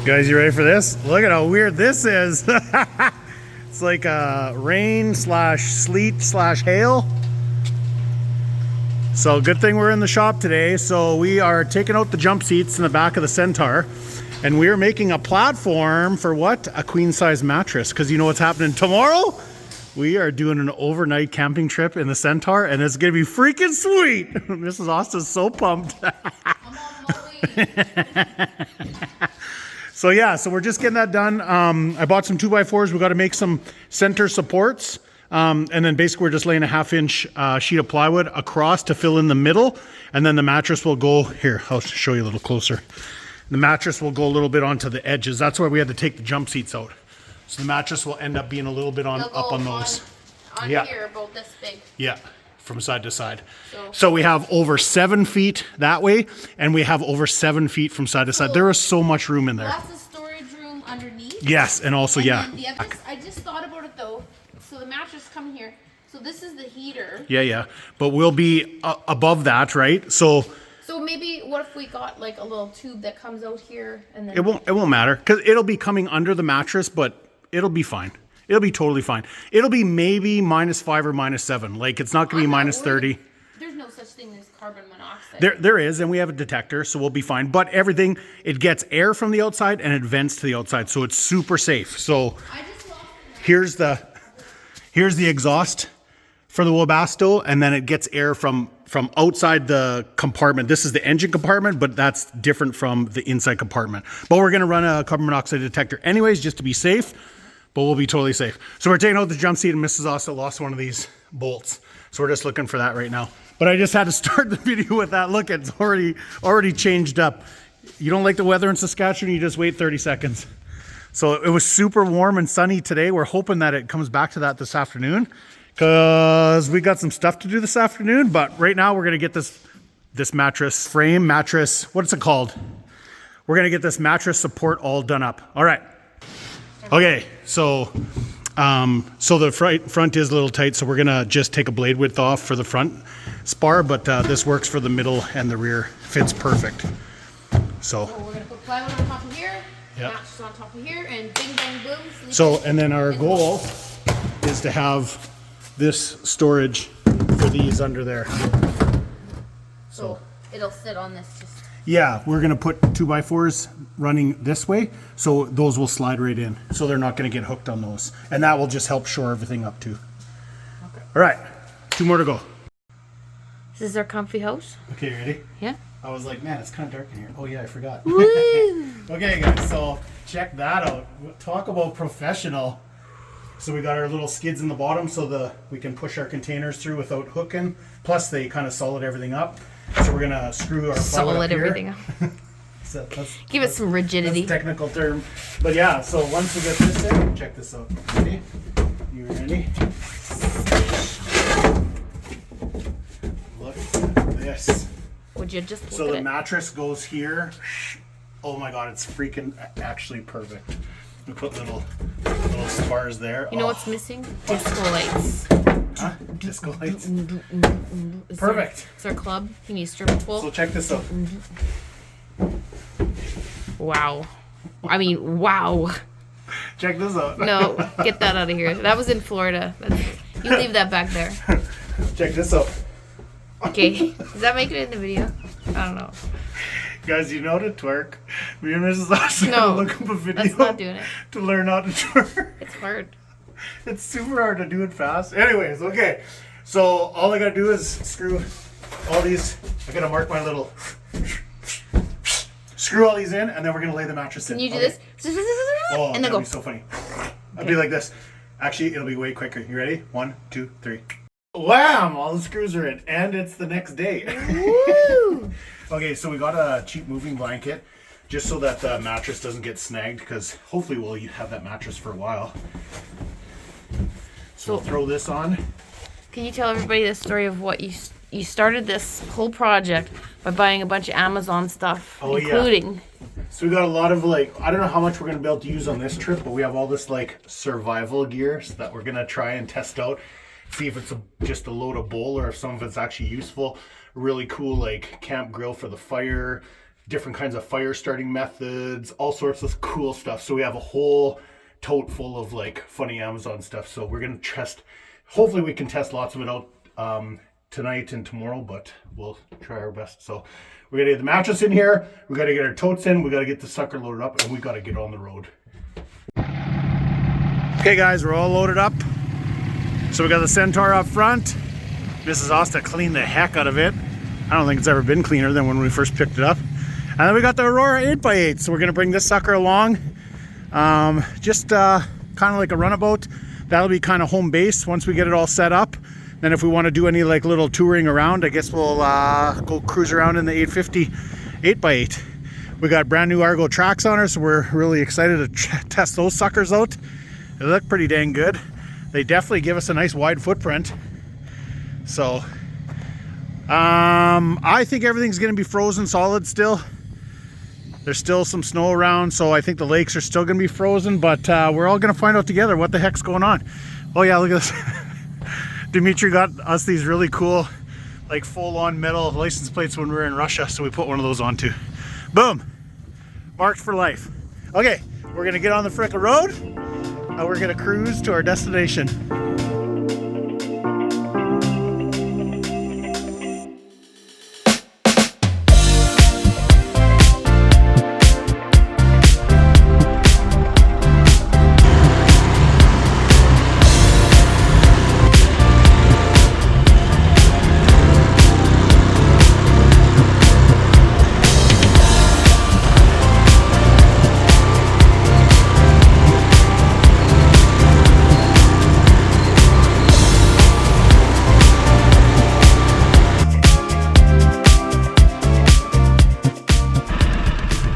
Guys, you ready for this? Look at how weird this is. It's like rain slash sleet slash hail. So good thing we're in the shop today. So we are taking out the jump seats in the back of the Centaur, and we are making a platform for what? A queen size mattress. Because you know what's happening tomorrow? We are doing an overnight camping trip in the Centaur, and it's gonna be freaking sweet. Mrs. Austin's so pumped. So yeah, so we're just getting that done. I bought some 2x4s. We got to make some center supports. And then basically we're just laying a 1/2-inch sheet of plywood across to fill in the middle. And then the mattress will go, here, I'll show you a little closer. The mattress will go a little bit onto the edges. That's why we had to take the jump seats out. So the mattress will end up being a little bit up on those. On here, about this big. Yeah, from side to side. So we have over 7 feet that way, and we have over 7 feet from side to side. There is so much room in there. Lots of storage room underneath. Yes, and also, then the other, I just thought about it though. So the mattress come here. So this is the heater. Yeah. But we'll be above that, right? So maybe what if we got like a little tube that comes out here and then it won't matter, because it'll be coming under the mattress, but it'll be fine. It'll be totally fine. It'll be maybe -5 or -7. Like, it's not gonna be -30. There's no such thing as carbon monoxide. There is, and we have a detector, so we'll be fine. But everything, it gets air from the outside and it vents to the outside, so it's super safe. So I just lost here's the exhaust for the Webasto, and then it gets air from outside the compartment. This is the engine compartment, but that's different from the inside compartment. But we're gonna run a carbon monoxide detector anyways, just to be safe, but we'll be totally safe. So we're taking out the jump seat, and Mrs. also lost one of these bolts. So we're just looking for that right now. But I just had to start the video with that. Look, it's already changed up. You don't like the weather in Saskatchewan, you just wait 30 seconds. So it was super warm and sunny today. We're hoping that it comes back to that this afternoon, because we got some stuff to do this afternoon. But right now we're gonna get this mattress frame, what's it called? We're gonna get this mattress support all done up. All right. Okay, so the front is a little tight, so we're gonna just take a blade width off for the front spar, but this works for the middle and the rear. Fits perfect. So we're gonna put plywood on top of here, yep. mattress on top of here, and bing bang boom. So, and then our goal is to have this storage for these under there. So it'll sit on this just. Yeah, we're gonna put 2x4s running this way, so those will slide right in. So they're not gonna get hooked on those. And that will just help shore everything up too. Okay. All right, 2 more to go. This is our comfy house. Okay, ready? Yeah. I was like, man, it's kind of dark in here. Oh yeah, I forgot. Woo! Okay guys, so check that out. Talk about professional. So we got our little skids in the bottom so we can push our containers through without hooking. Plus they kind of solid everything up. So we're gonna screw our solid everything up. So give it some rigidity. That's a technical term. But yeah, so once we get this in, check this out. Ready? You ready? Look at this. Would you just So the mattress goes here. Oh my god, it's freaking actually perfect. We put little spars there. You know what's missing? Disco lights. Huh? Disco lights. Is Perfect. It's our club. You need a stripper pole. So check this out. Wow. I mean, wow. Check this out. No, get that out of here. That was in Florida. You leave that back there. Check this out. Okay. Does that make it in the video? I don't know. Guys, you know how to twerk. Me and Mrs. Austin look up a video that's not doing it. to learn how to twerk. It's hard. It's super hard to do it fast. Anyways, okay. So all I gotta do is screw all these. I gotta mark my little. Screw all these in, and then we're gonna lay the mattress in. Can you do this? Oh, and then that'd go. be so funny. I'll be like this. Actually, it'll be way quicker. You ready? 1, 2, 3. Wham! All the screws are in, and it's the next day. Woo! Okay, so we got a cheap moving blanket just so that the mattress doesn't get snagged, because hopefully we'll have that mattress for a while. So we'll throw this on. Can you tell everybody the story of what you started this whole project by buying a bunch of Amazon stuff, including... Yeah. So we got a lot of I don't know how much we're going to be able to use on this trip, but we have all this survival gear so that we're going to try and test out, see if it's just a load of bull or if some of it's actually useful. Really cool camp grill for the fire, different kinds of fire starting methods, all sorts of cool stuff. So we have a whole tote full of like funny Amazon stuff. So we're gonna test. Hopefully we can test lots of it out tonight and tomorrow, but we'll try our best. So we're gonna get the mattress in here. We gotta get our totes in. We gotta get the sucker loaded up, and we gotta get on the road. Okay, guys, we're all loaded up. So we got the Centaur up front. Mrs. Osta cleaned the heck out of it. I don't think it's ever been cleaner than when we first picked it up. And then we got the Aurora 8x8. So we're gonna bring this sucker along. Just kind of like a runabout. That'll be kind of home base once we get it all set up. Then if we want to do any like little touring around, I guess we'll go cruise around in the 850 8x8. We got brand new Argo tracks on her, so we're really excited to test those suckers out. They look pretty dang good. They definitely give us a nice wide footprint. So I think everything's going to be frozen solid still. There's still some snow around, so I think the lakes are still going to be frozen, but we're all going to find out together what the heck's going on. Oh yeah, look at this. Dimitri got us these really cool, like full-on metal license plates when we were in Russia, so we put one of those on too. Boom! Marked for life. Okay, we're going to get on the frickin' road, and we're going to cruise to our destination.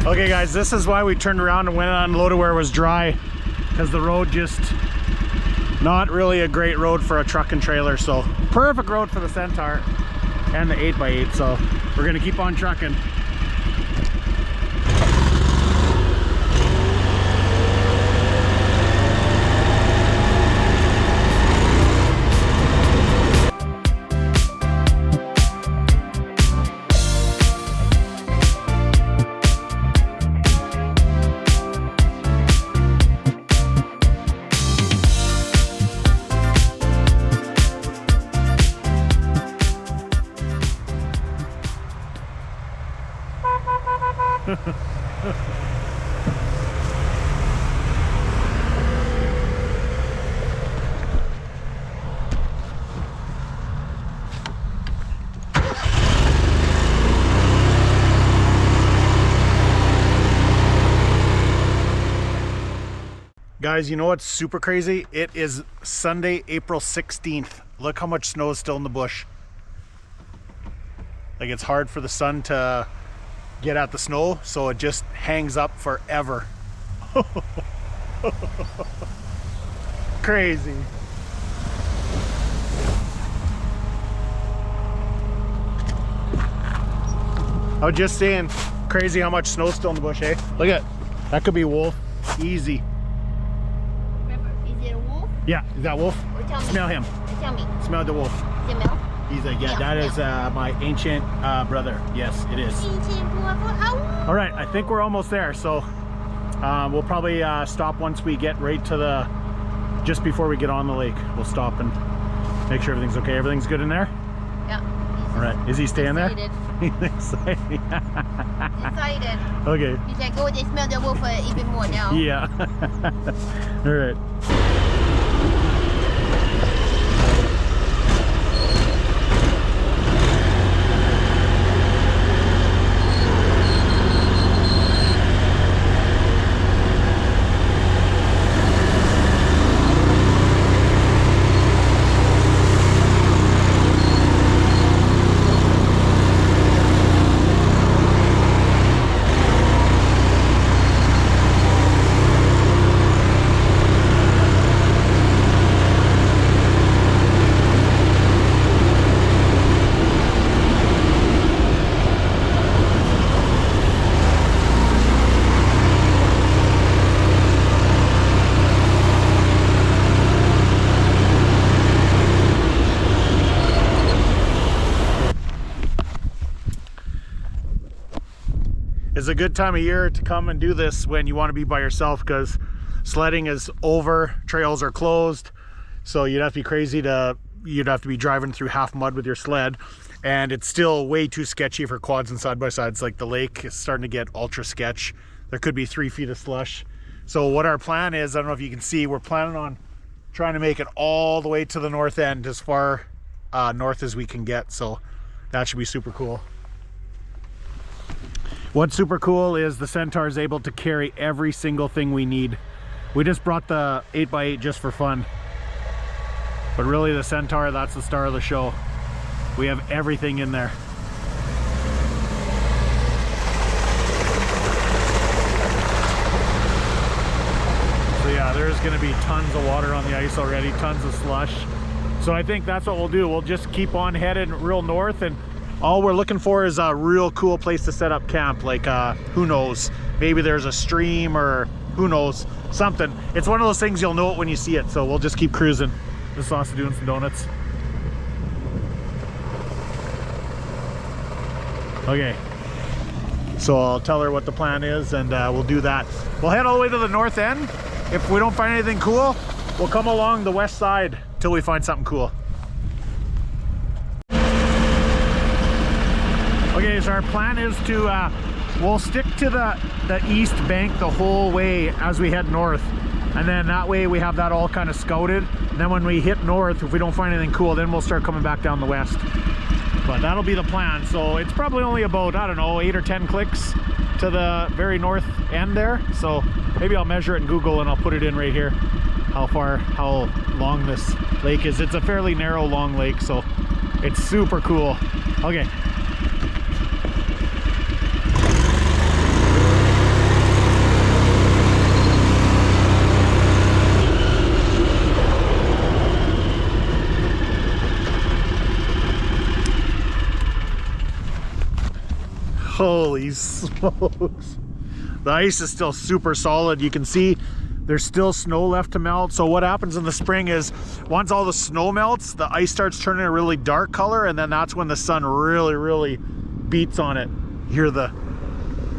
Okay guys, this is why we turned around and went and unloaded where it was dry, because the road just not really a great road for a truck and trailer. So perfect road for the Centaur and the 8x8, so we're gonna keep on trucking. Guys, you know what's super crazy? It is Sunday, April 16th. Look how much snow is still in the bush. Like, it's hard for the sun to get at the snow, so it just hangs up forever. Crazy. I was just saying, crazy how much snow's still in the bush, eh? Look at that, could be wolf. Easy. Is it a wolf? Yeah, is that wolf? Or tell me. Smell him. Tell me. Smell the wolf. Smell? He's like, yeah, that is my ancient brother. Yes, it is. All right, I think we're almost there. So we'll probably stop once we get right to the, just before we get on the lake. We'll stop and make sure everything's okay. Everything's good in there? Yeah. All right, is he staying excited. there? He's excited. Excited. Okay. He's like, oh, they smell the wolf even more now. Yeah. All right. It's a good time of year to come and do this when you want to be by yourself, because sledding is over, trails are closed, so you'd have to be crazy to, you'd have to be driving through half mud with your sled, and it's still way too sketchy for quads and side-by-sides. Like the lake is starting to get ultra sketch. There could be 3 feet of slush. So what our plan is, I don't know if you can see, we're planning on trying to make it all the way to the north end, as far north as we can get, so that should be super cool. What's super cool is the Centaur is able to carry every single thing we need. We just brought the 8x8 just for fun, but really the Centaur, that's the star of the show. We have everything in there. So yeah, there's going to be tons of water on the ice already, tons of slush. So I think that's what we'll do. We'll just keep on heading real north, and all we're looking for is a real cool place to set up camp. Like who knows, maybe there's a stream, or who knows, something. It's one of those things you'll know it when you see it, so we'll just keep cruising. This is also doing some donuts. Okay, so I'll tell her what the plan is, and we'll do that. We'll head all the way to the north end. If we don't find anything cool, we'll come along the west side till we find something cool. Okay, so our plan is to, we'll stick to the east bank the whole way as we head north. And then that way we have that all kind of scouted. And then when we hit north, if we don't find anything cool, then we'll start coming back down the west. But that'll be the plan. So it's probably only about, I don't know, 8 or 10 clicks to the very north end there. So maybe I'll measure it in Google and I'll put it in right here. How long this lake is. It's a fairly narrow, long lake, so it's super cool. Okay. Holy smokes. The ice is still super solid. You can see there's still snow left to melt. So what happens in the spring is once all the snow melts, the ice starts turning a really dark color, and then that's when the sun really beats on it. You hear the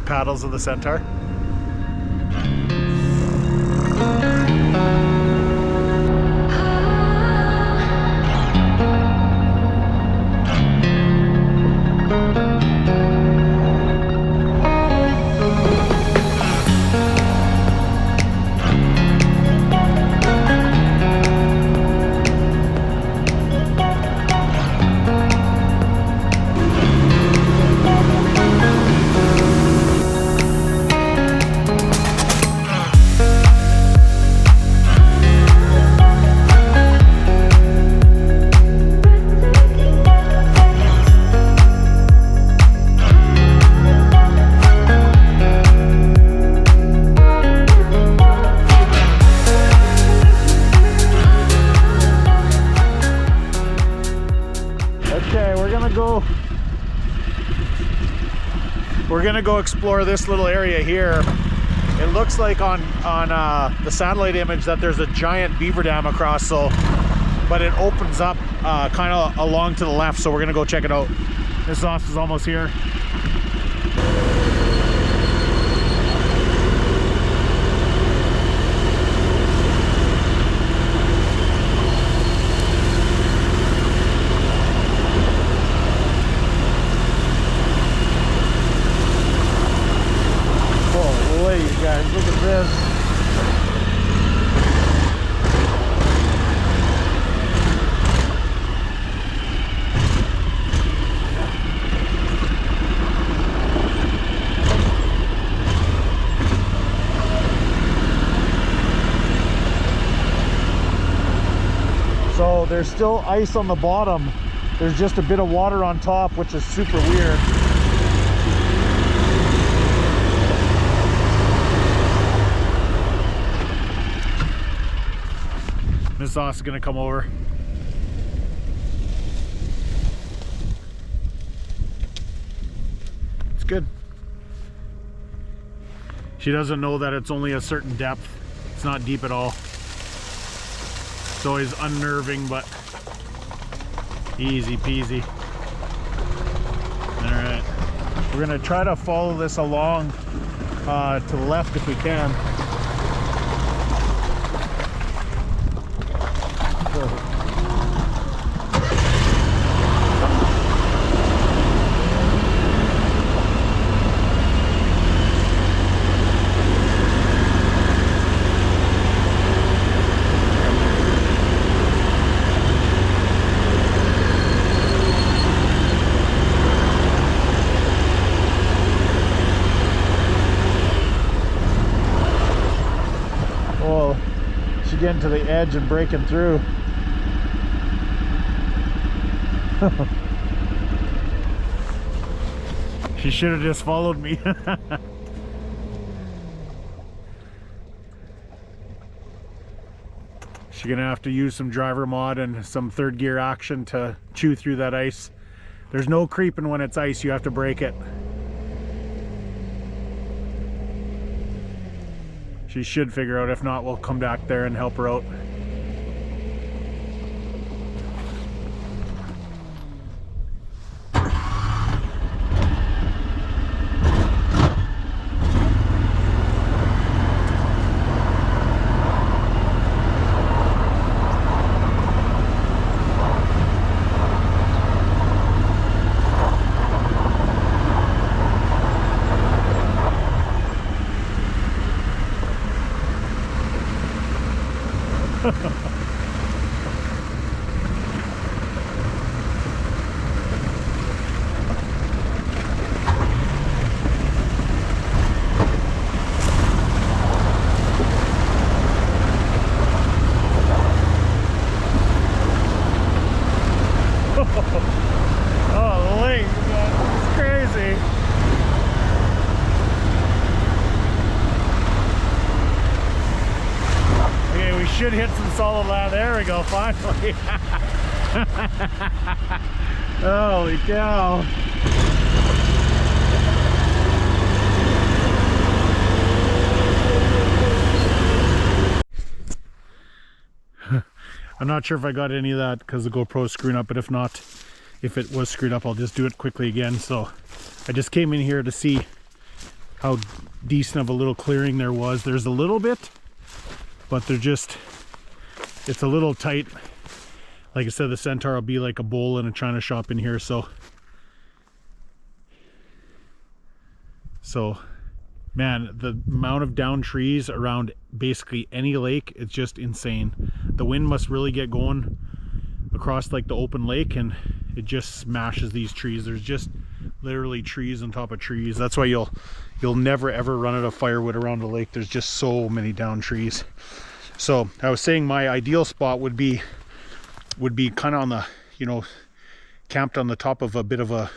paddles of the Centaur. We're gonna go explore this little area here. It looks like on the satellite image that there's a giant beaver dam across, so, but it opens up kind of along to the left, so we're gonna go check it out. This sauce is almost here. Guys, look at this. So there's still ice on the bottom. There's just a bit of water on top, which is super weird. Miss Sauce is gonna come over. It's good. She doesn't know that it's only a certain depth. It's not deep at all. It's always unnerving, but easy peasy. All right. We're gonna try to follow this along to the left if we can. Oh, she's getting to the edge and breaking through. She should have just followed me. She's gonna have to use some driver mod and some third gear action to chew through that ice. There's no creeping when it's ice, you have to break it. She should figure out, if not, we'll come back there and help her out. Oh, the lake, it's crazy. Okay, we should hit some solid land. There we go, finally. Holy cow. I'm not sure if I got any of that because the GoPro is screwing up, but if not, if it was screwed up, I'll just do it quickly again. So I just came in here to see how decent of a little clearing there was. There's a little bit, but it's a little tight. Like I said, the Centaur will be like a bowl in a china shop in here. So man, the amount of down trees around basically any lake, it's just insane. The wind must really get going across like the open lake and it just smashes these trees. There's just literally trees on top of trees. That's why you'll never ever run out of firewood around the lake. There's just so many down trees. So I was saying my ideal spot would be kind of on the, camped on the top of a bit of a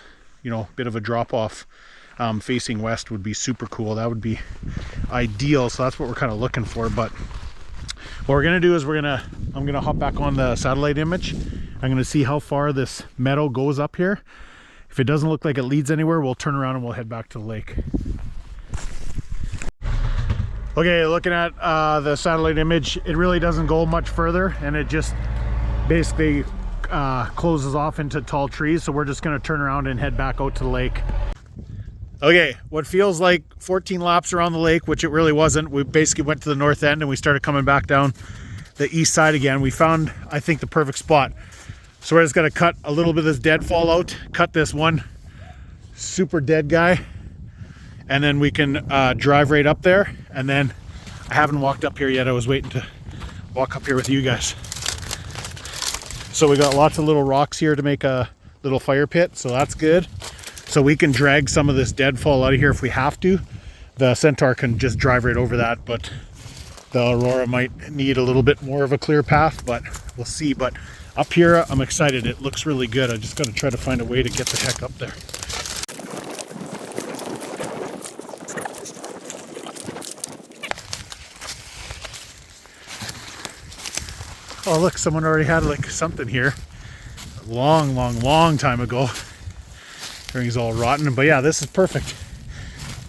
drop off. Facing west would be super cool. That would be ideal. So that's what we're kind of looking for. But what we're gonna do is I'm gonna hop back on the satellite image. I'm gonna see how far this meadow goes up here. If it doesn't look like it leads anywhere, we'll turn around and we'll head back to the lake. Okay, looking at the satellite image, it really doesn't go much further, and it just basically closes off into tall trees. So we're just gonna turn around and head back out to the lake. Okay, what feels like 14 laps around the lake, which it really wasn't. We basically went to the north end and we started coming back down the east side again. We found, I think, the perfect spot. So we're just gonna cut a little bit of this deadfall out, cut this one super dead guy, and then we can drive right up there. And then I haven't walked up here yet. I was waiting to walk up here with you guys. So we got lots of little rocks here to make a little fire pit, so that's good. So we can drag some of this deadfall out of here if we have to. The Centaur can just drive right over that, but the Aurora might need a little bit more of a clear path, but we'll see. But up here, I'm excited. It looks really good. I just got to try to find a way to get the heck up there. Oh, look, someone already had like something here a long time ago. Everything's all rotten, but yeah, this is perfect.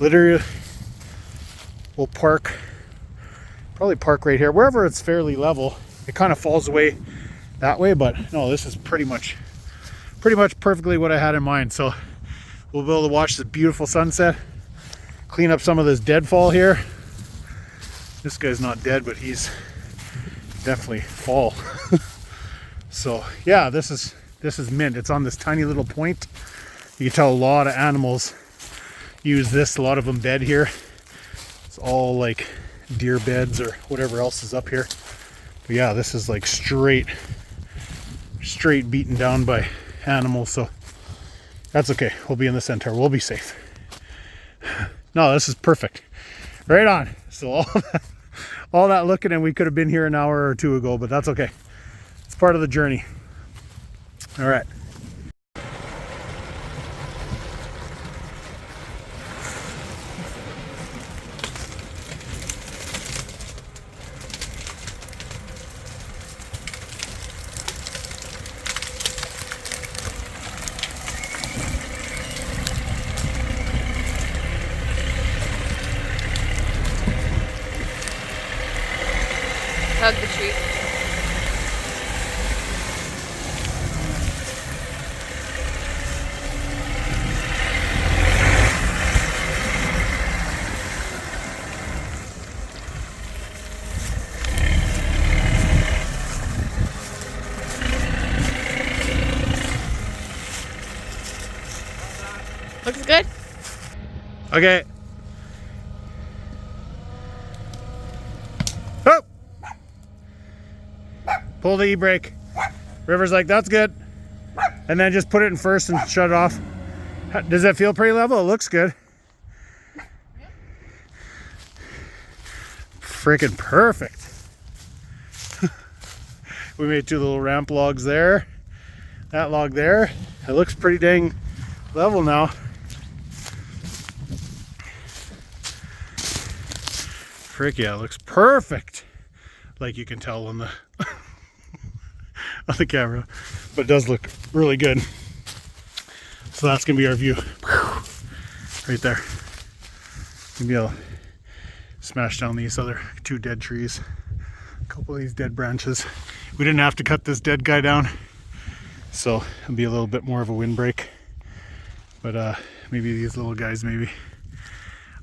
Literally, we'll probably park right here, wherever it's fairly level. It kind of falls away that way, but no, this is pretty much perfectly what I had in mind. So We'll be able to watch the beautiful sunset, clean up some of this deadfall here. This guy's not dead, but he's definitely fall. So yeah, this is mint. It's on this tiny little point. You can tell a lot of animals use this. A lot of them bed here. It's all like deer beds or whatever else is up here. But yeah, this is like straight beaten down by animals, so that's okay. We'll be in the centaur. We'll be safe. No, this is perfect. Right on. So all that looking, and we could have been here an hour or two ago, but that's okay. It's part of the journey. All right. Hug the tree. Looks good. Okay. Oh! Pull the e-brake. River's like, that's good. And then just put it in first and shut it off. Does that feel pretty level? It looks good. Freaking perfect. We made 2 little ramp logs there. That log there. It looks pretty dang level now. Frick yeah, it looks perfect. Like you can tell on the on the camera, but it does look really good. So that's gonna be our view right there. Maybe I'll smash down these other 2 dead trees, a couple of these dead branches. We didn't have to cut this dead guy down, so it'll be a little bit more of a windbreak. But maybe these little guys, maybe,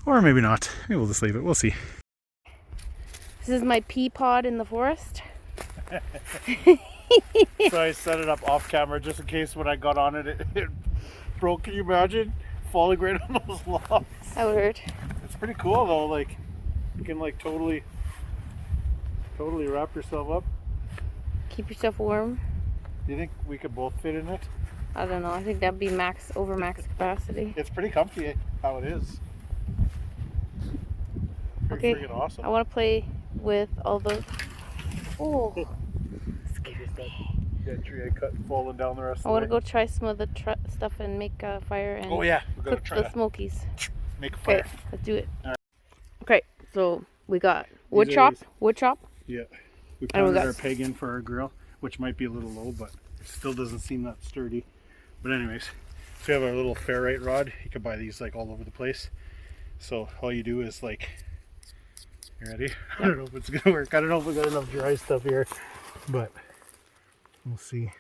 or maybe not. Maybe we'll just leave it. We'll see. This is my pea pod in the forest. So I set it up off camera just in case when I got on it, it broke. Can you imagine falling right on those logs? That would hurt. It's pretty cool though. Like you can like totally wrap yourself up. Keep yourself warm. Do you think we could both fit in it? I don't know. I think that'd be over max capacity. It's pretty comfy how it is. Pretty Okay. freaking awesome. I want to play with all the. Oh, scared me. That tree I cut falling down the rest of the I want way. to go try some of the stuff and make a fire and Oh yeah, we're gonna cook try the that. smokies. Make a Okay, fire. let's do it. Alright. Okay, so we got wood These are chop, these. wood chop. Yeah. We And we pounded got our peg in for our grill, which might be a little low, but it still doesn't seem that sturdy. But anyways, so we have our little ferrite rod. You can buy these like all over the place. So all you do is like, you ready? I don't know if it's gonna work. I don't know if we got enough dry stuff here, but we'll see.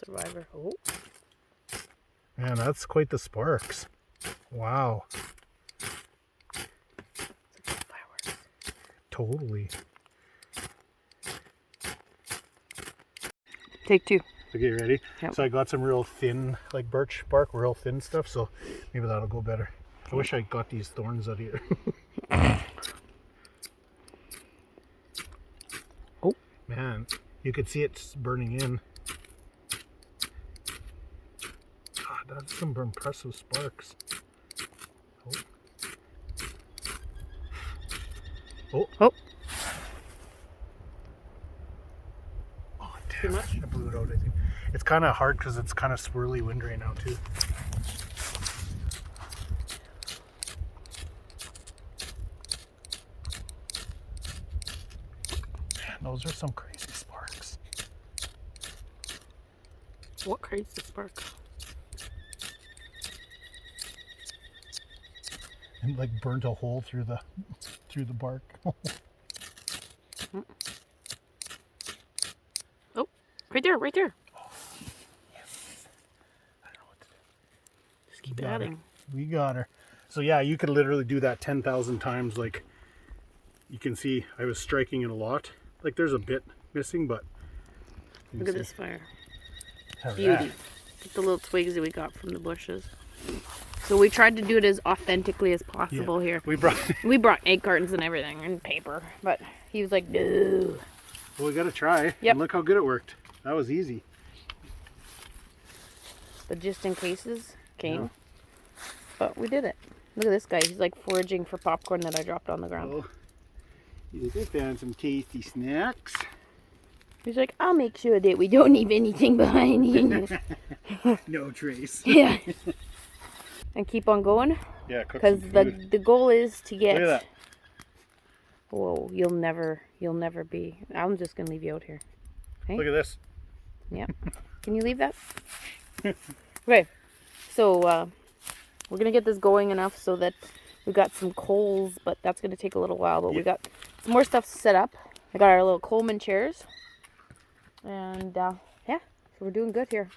Survivor. Oh, Man, that's quite the sparks. Wow. fireworks. Totally. Take 2. Okay, ready? Yep. So I got some real thin, like birch bark, real thin stuff, so maybe that'll go better. I wish I got these thorns out here. Oh, man. You could see it's burning in. God, that's some impressive sparks. Oh. Oh. Oh. Oh, damn. I blew it out, I think. It's kind of hard because it's kind of swirly wind right now, too. Man, those are some crazy sparks. What crazy spark? And like burnt a hole through the bark. Oh, right there, right there. Yes. I don't know what to do. Just Keep got her. adding. We got her. So yeah, you could literally do that 10,000 times. Like you can see, I was striking it a lot. Like there's a bit missing, but Look at this fire. How's Beauty. that? Get the little twigs that we got from the bushes. So we tried to do it as authentically as possible here. We brought. We brought egg cartons and everything and paper, but he was like, no. Well, we gotta try. Yep. And look how good it worked. That was easy. But just in cases came. Yeah. But we did it. Look at this guy. He's like foraging for popcorn that I dropped on the ground. Oh, you found some tasty snacks. He's like, I'll make sure that we don't leave anything behind. You know. No trace. Yeah. And keep on going. Yeah, cook Because some the food. goal is to get. Look at that. Whoa, you'll never be. I'm just gonna leave you out here. Okay? Look at this. Yep. Can you leave that? Okay. So we're gonna get this going enough so that we got some coals, but that's gonna take a little while. But we got some more stuff set up. I got our little Coleman chairs, and yeah, so we're doing good here.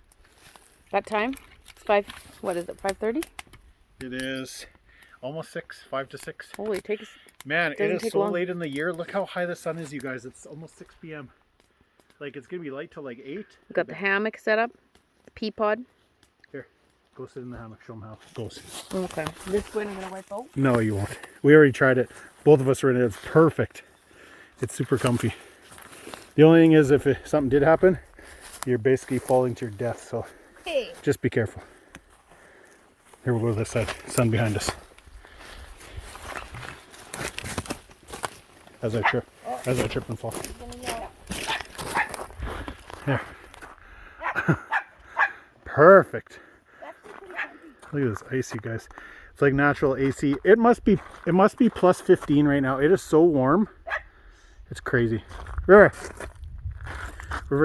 That time, it's 5. What is it? 5:30. It is almost 6, 5 to 6. Holy, it takes. Man, it Doesn't is take so long. late in the year. Look how high the sun is, you guys. It's almost 6 p.m. Like it's gonna be light till like 8. We got the hammock set up, the pea pod. Here, go sit in the hammock. Show them how it goes. Okay. This one I'm gonna wipe out. No, you won't. We already tried it. Both of us were in it. It's perfect. It's super comfy. The only thing is, if something did happen, you're basically falling to your death. So Hey. just be careful. Here, we'll go to this side. Sun behind us. As I trip and fall. Here. Perfect. Look at this ice, you guys. It's like natural AC. It must be plus 15 right now. It is so warm. It's crazy. River's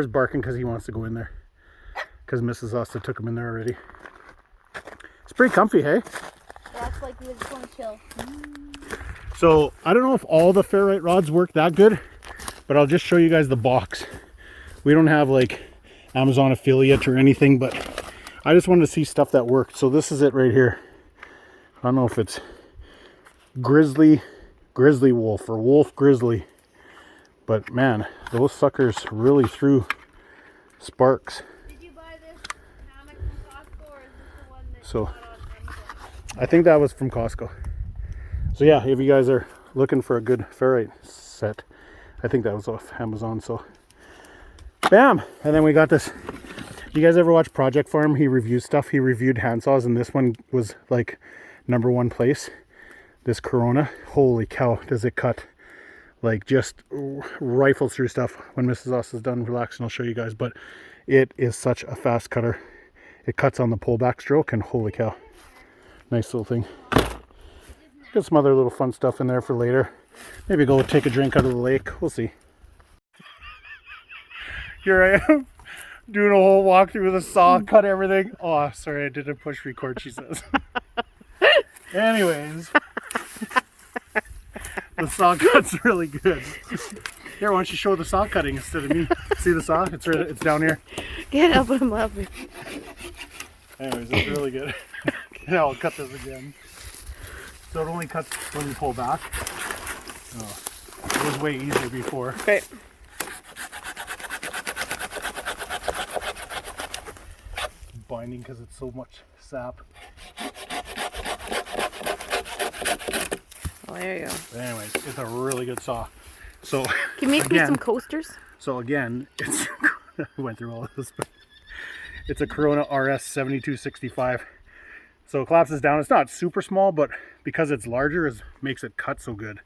barking because he wants to go in there. Because Mrs. Asta took him in there already. It's pretty comfy, hey? That's like we just want to chill. So I don't know if all the ferrite rods work that good, but I'll just show you guys the box. We don't have like Amazon affiliate or anything, but I just wanted to see stuff that worked. So this is it right here. I don't know if it's grizzly wolf or wolf grizzly, but man, those suckers really threw sparks. Did you buy this hammock from Costco, or is this the one that So you got on Amazon? I think that was from Costco. So yeah, if you guys are looking for a good ferrite set, I think that was off Amazon. So bam, and then we got this. You guys ever watch Project Farm? He reviews stuff. He reviewed handsaws, and this one was like #1 place. This Corona, holy cow, does it cut! Like just rifle through stuff. When Mrs. Oss is done relaxing, I'll show you guys. But it is such a fast cutter. It cuts on the pullback stroke, and holy cow, nice little thing. Got some other little fun stuff in there for later. Maybe go take a drink out of the lake. We'll see. Here I am, doing a whole walkthrough with a saw, cut everything. Oh, sorry, I didn't push record, she says. Anyways, the saw cut's really good. Here, why don't you show the saw cutting instead of me? See the saw? It's down here. Can't help it, I'm laughing. Anyways, it's really good. Now I'll cut this again. So it only cuts when you pull back. Oh, it was way easier before. Okay. Binding because it's so much sap. Oh, there you go. But anyways, it's a really good saw. So Can you make me again, some coasters? So again, it's I went through all of this, but it's a Corona RS 7265. So it collapses down. It's not super small, but because it's larger, it makes it cut so good.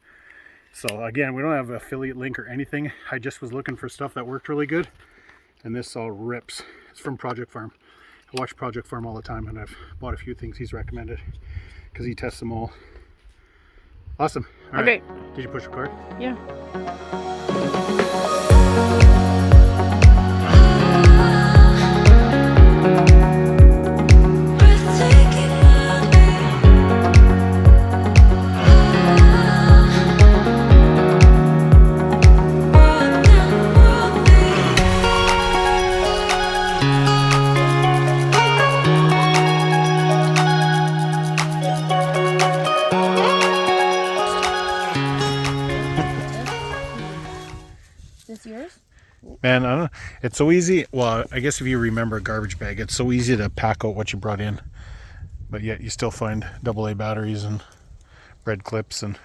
So again, we don't have an affiliate link or anything. I just was looking for stuff that worked really good, and this all rips. It's from Project Farm. I watch Project Farm all the time, and I've bought a few things he's recommended because he tests them all. Awesome. All Okay. right. Did you push record? Yeah. Man, I don't know. It's so easy. Well, I guess if you remember a garbage bag, it's so easy to pack out what you brought in. But yet you still find AA batteries and red clips. And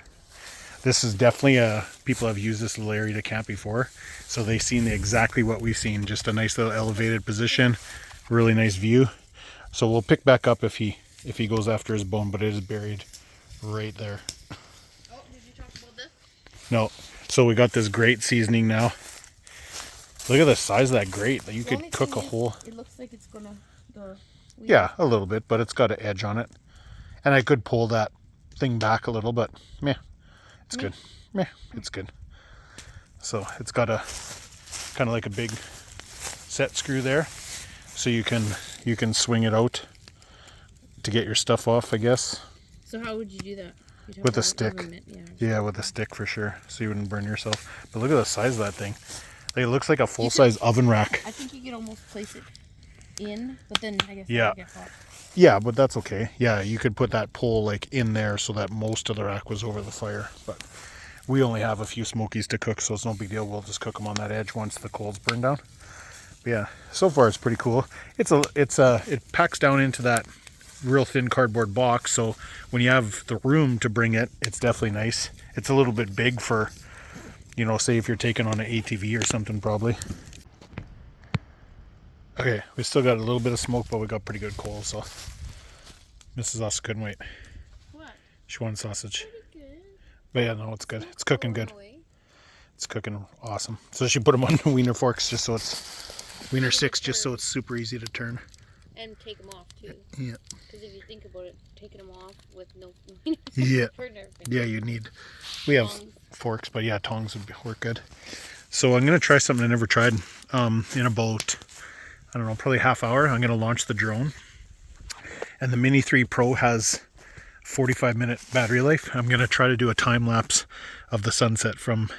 this is definitely people have used this little area to camp before. So they've seen exactly what we've seen. Just a nice little elevated position. Really nice view. So we'll pick back up if he goes after his bone, but it is buried right there. Oh, did you talk about this? No. So we got this grate seasoning now. Look at the size of that grate. You could cook a whole... It looks like it's gonna... Yeah, a little bit, but it's got an edge on it. And I could pull that thing back a little, but meh, it's good. Meh, it's good. So it's got a kind of like a big set screw there. So you can swing it out to get your stuff off, I guess. So how would you do that? With a stick. Yeah, with a stick for sure. So you wouldn't burn yourself. But look at the size of that thing. Like, it looks like a full-size oven rack. I think you could almost place it in, but then I guess Yeah. it would get hot. Yeah, but that's okay. Yeah, you could put that pole like in there so that most of the rack was over the fire. But we only have a few smokies to cook, so it's no big deal. We'll just cook them on that edge once the coals burn down. But yeah, so far it's pretty cool. It packs down into that real thin cardboard box, so when you have the room to bring it, it's definitely nice. It's a little bit big for, you know, say if you're taking on an ATV or something, probably. Okay, we still got a little bit of smoke, but we got pretty good coal, so Mrs. Us couldn't wait. What? She wanted sausage. Good. But yeah, no, it's good. It's cooking good. It's cooking awesome. So she put them on the wiener forks just so it's wiener sticks, just so it's super easy to turn. And take them off too. Yeah. Because if you think about it, taking them off with no... Yeah. Turn everything. Yeah, you need. We have forks, but yeah, tongs would work good. So I'm gonna try something I never tried. In about, I don't know, probably half hour, I'm gonna launch the drone. And the Mini 3 Pro has 45-minute battery life. I'm gonna try to do a time lapse of the sunset from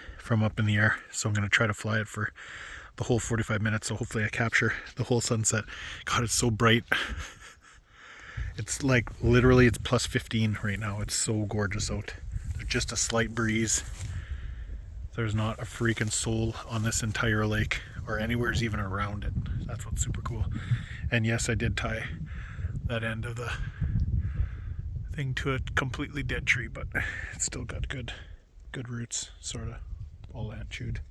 up in the air. So I'm gonna try to fly it for the whole 45 minutes. So hopefully I capture the whole sunset. God, it's so bright. It's like literally it's plus 15 right now. It's so gorgeous out. There's just a slight breeze. There's not a freaking soul on this entire lake or anywhere's even around it. That's what's super cool. And yes, I did tie that end of the thing to a completely dead tree, but it's still got good roots, sort of all ant chewed.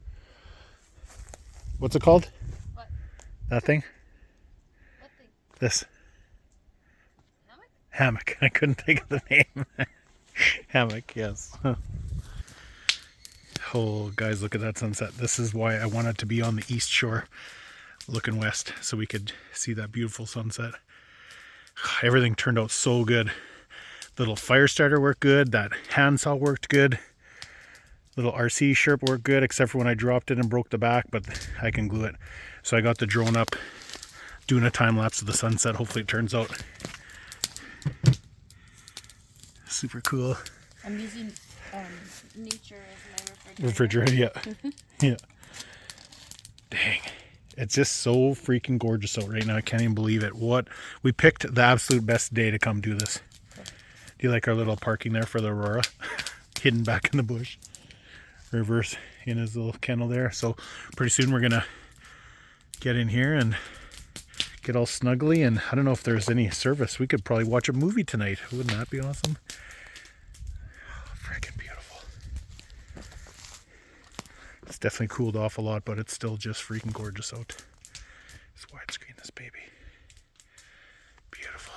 What's it called? What? That thing? What thing? This. Hammock? Hammock. I couldn't think of the name. Hammock, yes. Oh, guys, look at that sunset. This is why I wanted to be on the east shore looking west so we could see that beautiful sunset. Everything turned out so good. Little fire starter worked good. That handsaw worked good. Little RC Sherp worked good, except for when I dropped it and broke the back, but I can glue it. So I got the drone up, doing a time lapse of the sunset. Hopefully it turns out super cool. I'm using nature as my Refrigerator, yeah. Yeah. Dang. It's just so freaking gorgeous out right now. I can't even believe it. We picked the absolute best day to come do this. Do you like our little parking there for the Aurora? Hidden back in the bush. Reverse in his little kennel there. So pretty soon we're gonna get in here and get all snuggly, and I don't know if there's any service. We could probably watch a movie tonight. Wouldn't that be awesome? Freaking beautiful. It's definitely cooled off a lot, but it's still just freaking gorgeous out. Let's widescreen this baby. Beautiful.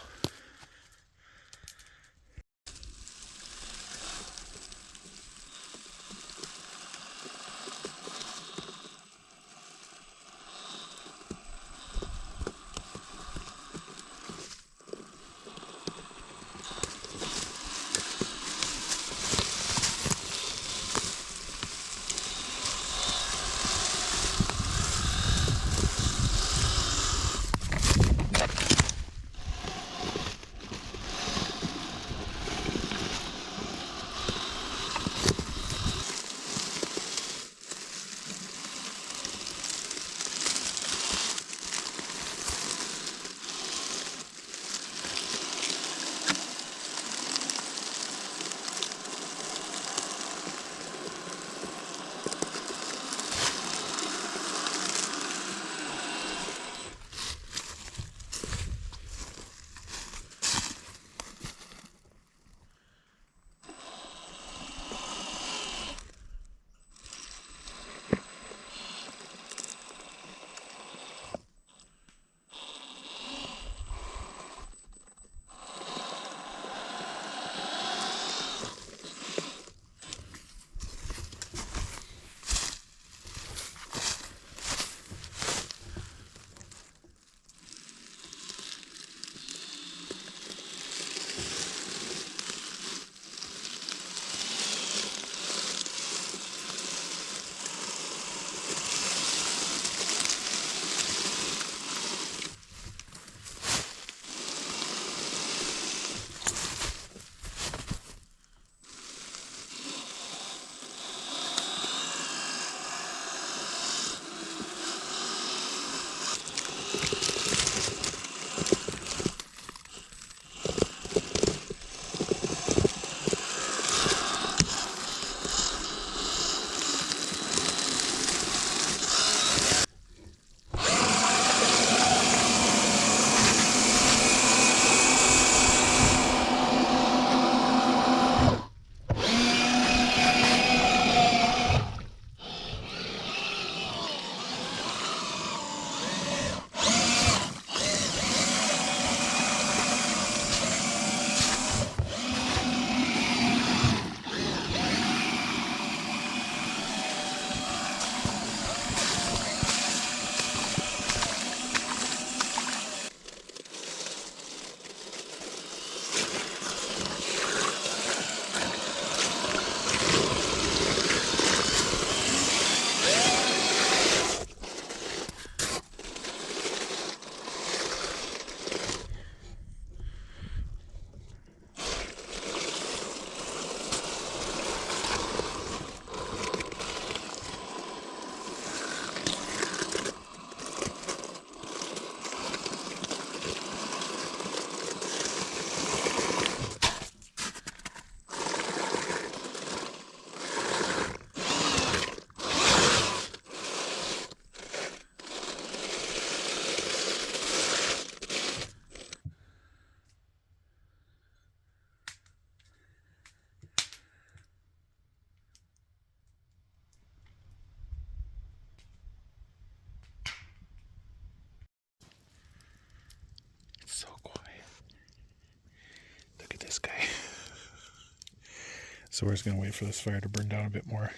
So we're just gonna wait for this fire to burn down a bit more.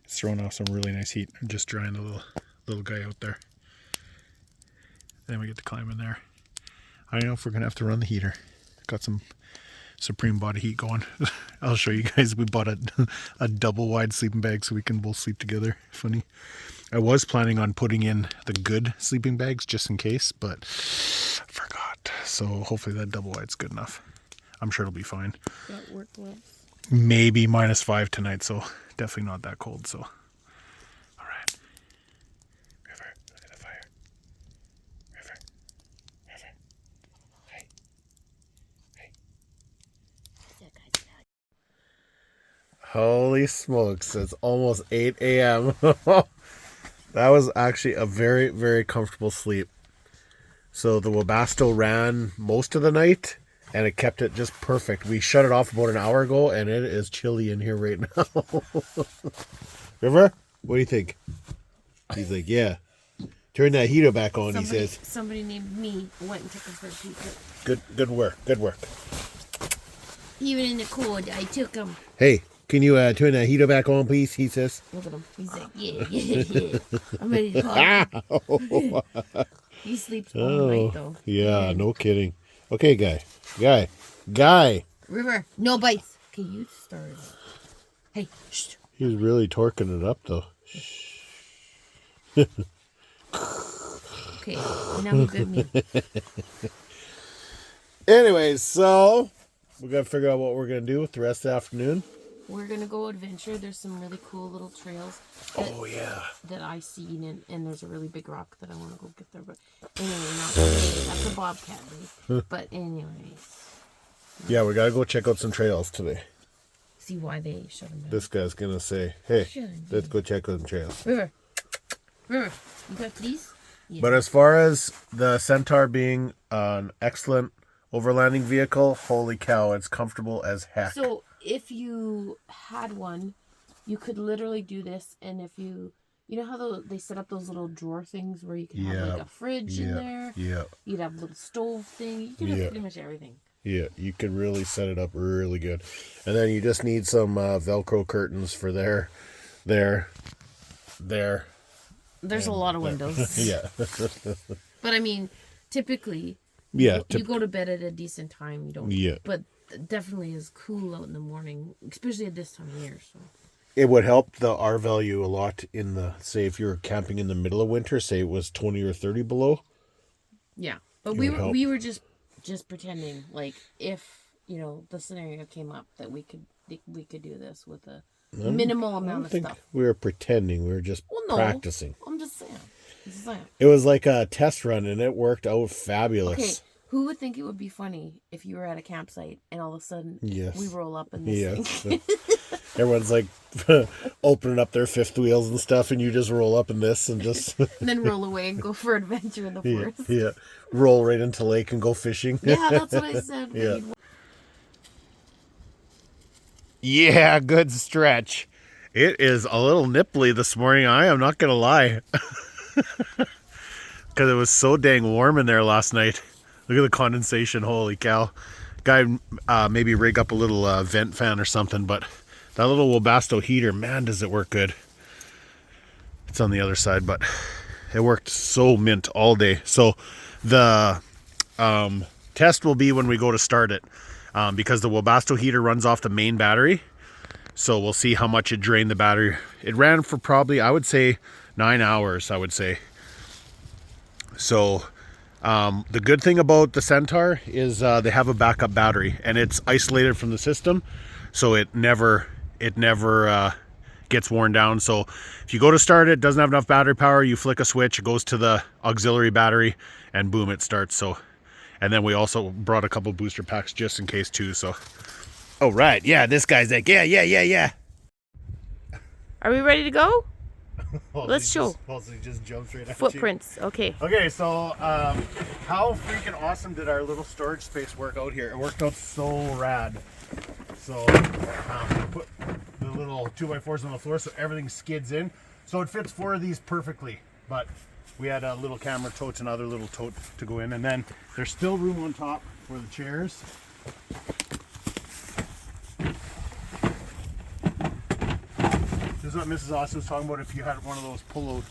It's throwing off some really nice heat. I'm just drying the little guy out there. Then we get to climb in there. I don't know if we're gonna have to run the heater. Got some Supreme body heat going. I'll show you guys. We bought a double wide sleeping bag so we can both sleep together. Funny. I was planning on putting in the good sleeping bags just in case, but forgot. So hopefully that double wide's good enough. I'm sure it'll be fine. That work well. Maybe -5 tonight, so definitely not that cold. So, all right. River, look at the fire. River. Hey. Holy smokes, it's almost 8 a.m. That was actually a very, very comfortable sleep. So the Webasto ran most of the night, and it kept it just perfect. We shut it off about an hour ago, and it is chilly in here right now. River, what do you think? He's like, yeah. Turn that heater back on, he says. Somebody named me went and took him for a pizza. Good work, good work. Even in the cold, I took him. Hey, can you turn that heater back on, please? He says. Look at him. He's like, yeah. I'm ready to talk. He sleeps all night, though. Yeah, And no kidding. Okay, guy. River, no bites. Okay, you started. Hey, shh. He's really torquing it up, though. Okay, now he bit me. Anyways, so we got to figure out what we're going to do with the rest of the afternoon. We're gonna go adventure. There's some really cool little trails. That I seen, and there's a really big rock that I want to go get there. But anyway, not today. That's a bobcat, right? But anyways. Yeah, we got to go check out some trails today. See why they shut them down. This guy's going to say, hey, let's go check out some trails. River, you got these? Yeah. But as far as the Centaur being an excellent overlanding vehicle, holy cow, it's comfortable as heck. So if you had one, you could literally do this, and if you know how they set up those little drawer things where you can have like a fridge in there? Yeah. You'd have a little stove thing. You can have pretty much everything. Yeah, you can really set it up really good. And then you just need some Velcro curtains for there. There's a lot of windows. Yeah. But I mean, typically, Yeah. you go to bed at a decent time. You don't. Yeah. But it definitely is cool out in the morning, especially at this time of year. So. It would help the R value a lot in the, say, if you're camping in the middle of winter, say it was 20 or 30 below. Yeah, but we were just pretending, like, if the scenario came up that we could do this with a minimal amount of stuff. We were pretending. We were just practicing. I'm just saying. It was like a test run, and it worked out fabulous. Okay, who would think it would be funny if you were at a campsite and all of a sudden we roll up in this thing? Everyone's like opening up their fifth wheels and stuff, and you just roll up in this and just and then roll away and go for adventure in the forest. Yeah, roll right into lake and go fishing. Yeah, that's what I said. Yeah. Yeah, good stretch. It is a little nipply this morning. I am not gonna lie, because it was so dang warm in there last night. Look at the condensation. Holy cow! Guy, maybe rig up a little vent fan or something, but that little Webasto heater, man, does it work good. It's on the other side, but it worked so mint all day. So the test will be when we go to start it, because the Webasto heater runs off the main battery. So we'll see how much it drained the battery. It ran for probably, I would say, 9 hours, I would say. So the good thing about the Centaur is they have a backup battery, and it's isolated from the system, so it never gets worn down. So if you go to start it, doesn't have enough battery power, you flick a switch, it goes to the auxiliary battery, and boom, it starts. So, and then we also brought a couple booster packs just in case too. So, oh right, yeah, this guy's like, yeah. Are we ready to go? Let's show. Just jumps right at Footprints. Okay. Okay, so how freaking awesome did our little storage space work out here? It worked out so rad. So put the little 2x4s on the floor so everything skids in. So it fits 4 of these perfectly. But we had a little camera totes and other little tote to go in. And then there's still room on top for the chairs. This is what Mrs. Austin was talking about. If you had one of those pull-out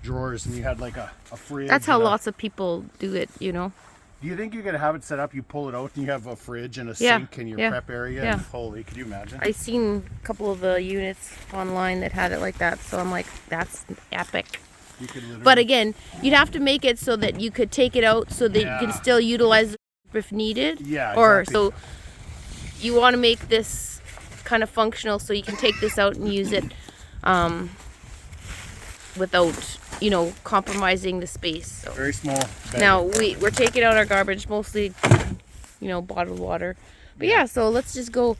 drawers and you had like a fridge. That's how and lots of people do it, you know. Do you think you could have it set up? You pull it out and you have a fridge and a Yeah, sink in your yeah, prep area. yeah. And holy, could you imagine? I seen a couple of the units online that had it like that, so I'm like, that's epic. You could literally. But again, you'd have to make it so that you could take it out so that you can Yeah. still utilize it if needed. Yeah, Or exactly. so you want to make this kind of functional so you can take this out and use it without, you know, compromising the space. So. Very small bed. Now we're taking out our garbage, mostly, you know, bottled water. But yeah, so let's just go.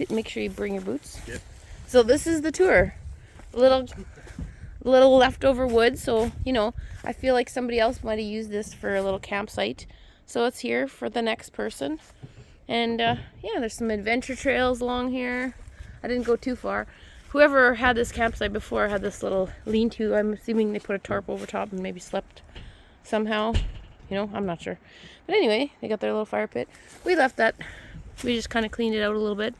Make sure you bring your boots. Yep. So this is the tour. Little leftover wood. So you know, I feel like somebody else might have used this for a little campsite. So it's here for the next person. And yeah, there's some adventure trails along here. I didn't go too far. Whoever had this campsite before had this little lean-to. I'm assuming they put a tarp over top and maybe slept somehow. You know, I'm not sure. But anyway, they got their little fire pit. We left that. We just kind of cleaned it out a little bit.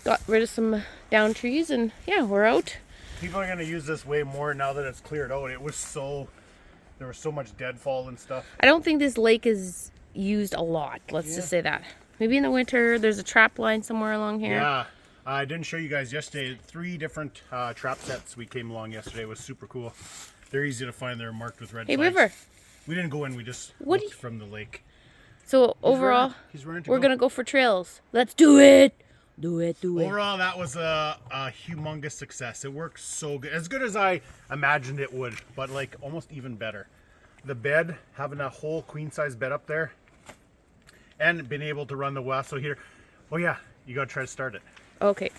Got rid of some down trees and yeah, we're out. People are going to use this way more now that it's cleared out. There was so much deadfall and stuff. I don't think this lake is used a lot. Let's just say that. Maybe in the winter, there's a trap line somewhere along here. Yeah. I didn't show you guys yesterday. 3 different trap sets we came along yesterday. It was super cool. They're easy to find. They're marked with red Hey, flags. River. We didn't go in. We just What looked from the lake. So overall, He's ready to we're go. going to go for trails. Let's do it. Do it. Overall, that was a humongous success. It worked so good. As good as I imagined it would, but like almost even better. The bed, having a whole queen size bed up there, and being able to run the Wesso here. Oh yeah, you got to try to start it. Okay.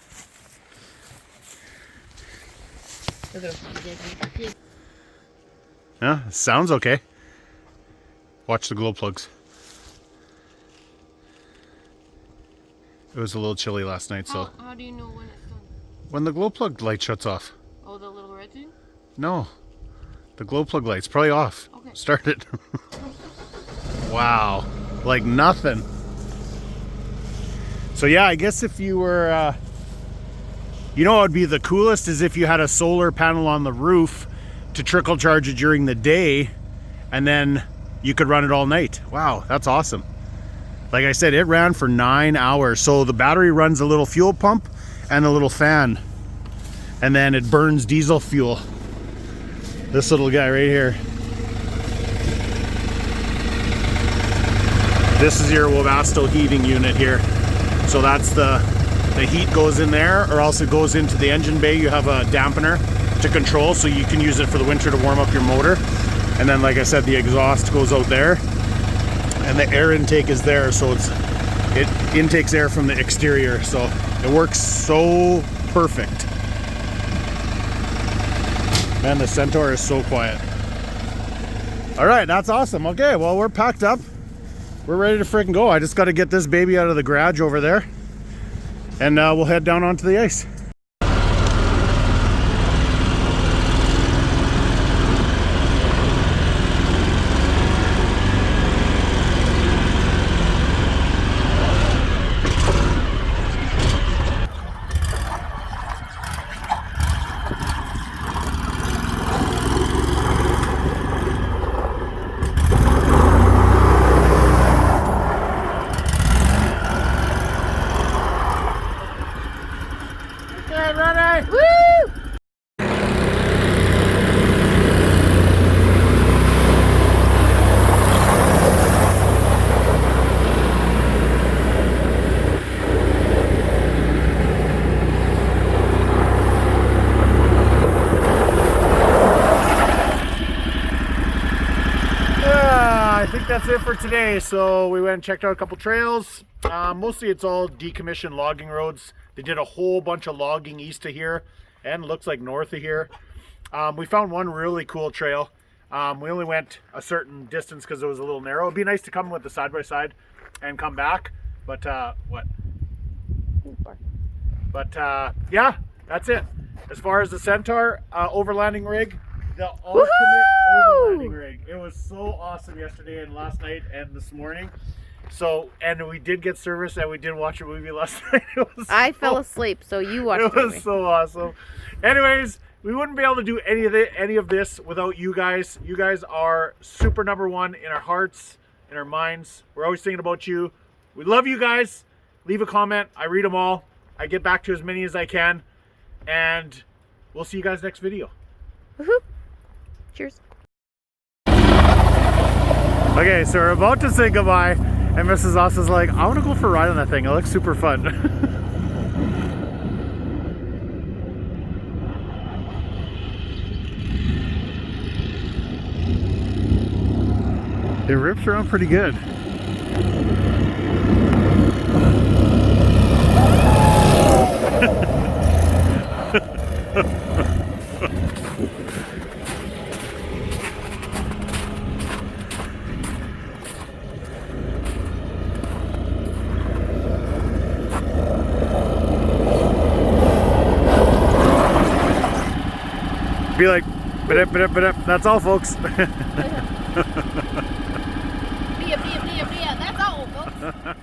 Yeah, sounds okay. Watch the glow plugs. It was a little chilly last night, so How do you know when it's done? when the glow plug light shuts off. Oh, the little red thing? No, the glow plug light's probably off. Okay. Start it. Wow, like nothing. So yeah, I guess if you were, you know what would be the coolest is if you had a solar panel on the roof to trickle charge it during the day, and then you could run it all night. Wow, that's awesome. Like I said, it ran for 9 hours. So the battery runs a little fuel pump and a little fan, and then it burns diesel fuel. This little guy right here. This is your Webasto heating unit here. So that's the heat goes in there, or else it goes into the engine bay. You have a dampener to control, so you can use it for the winter to warm up your motor. And then, like I said, the exhaust goes out there, and the air intake is there, so it intakes air from the exterior. So it works so perfect. Man, the Centaur is so quiet. All right, that's awesome. Okay, well, we're packed up. We're ready to freaking go. I just got to get this baby out of the garage over there, and we'll head down onto the ice. Okay, ready? Woo! I think that's it for today. So we went and checked out a couple trails. Mostly it's all decommissioned logging roads. They did a whole bunch of logging east of here and looks like north of here. We found one really cool trail. We only went a certain distance because it was a little narrow. It'd be nice to come with the side-by-side and come back. But yeah, that's it. As far as the Centaur overlanding rig, the ultimate overlanding rig. It was so awesome yesterday and last night and this morning. So, and we did get service and we did watch a movie last night. I fell asleep, so you watched It the was movie. so awesome. Anyways, we wouldn't be able to do any of this without you guys. You guys are super number one in our hearts, in our minds. We're always thinking about you. We love you guys. Leave a comment. I read them all. I get back to as many as I can. And we'll see you guys next video. Woohoo! Cheers. Okay, so we're about to say goodbye. And Mrs. Oss is like, I want to go for a ride on that thing. It looks super fun. It rips around pretty good. Be like, that's all, folks. Bia, that's all, folks.